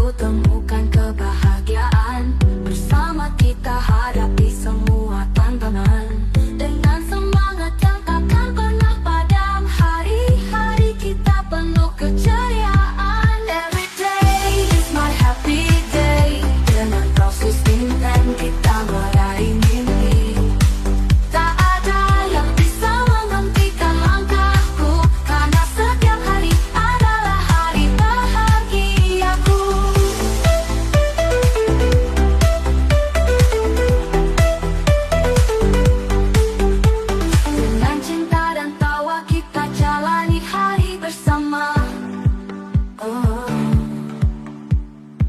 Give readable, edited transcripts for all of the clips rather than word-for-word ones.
selalu temukan kebahagiaan. Bersama kita hadapi semua tantangan dengan semangat yang takkan pernah padam. Hari-hari kita penuh keceriaan. Every day is my happy day. Dengan proses intent kita meraih mimpi. Tak ada yang bisa menghentikan langkahku, karena setiap hari adalah hari bahagiaku. Dengan cinta dan tawa kita jalani hari bersama.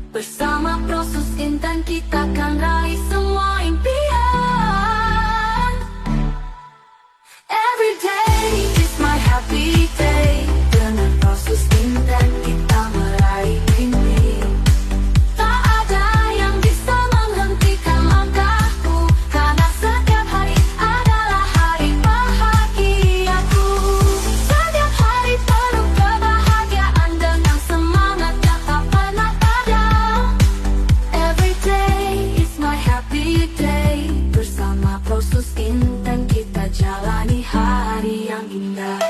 Bersama proses intan kita kan raih semua impian. Every day is my happy day. Dengan proses intan kita meraih mimpi. Tak ada yang bisa menghentikan langkahku, karena setiap hari adalah hari bahagiaku. Setiap hari penuh kebahagiaan dengan semangat yang tak pernah padam. Every day is my happy day. Bersama proses intan kita jalani hari yang indah.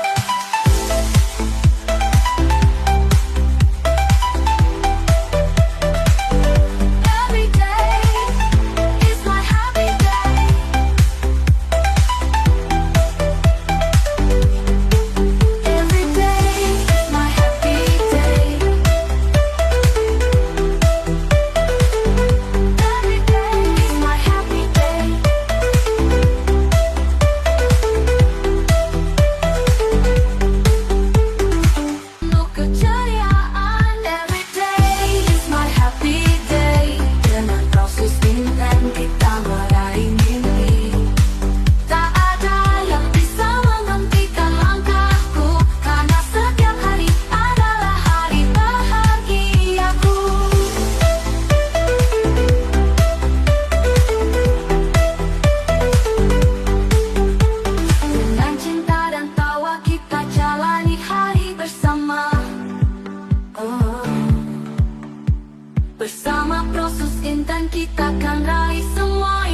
Every day is my happy day. Every day is my happy day. Every day is my happy day. Penuh keceriaan. Every day is my happy day. Dengan proses intan kita meraih mimpi. Tak ada yang bisa menghentikan langkahku, karena setiap hari adalah hari bahagiaku. Dengan cinta dan tawa kita jalani hari bersama. Bersama proses intan kita kan raih semua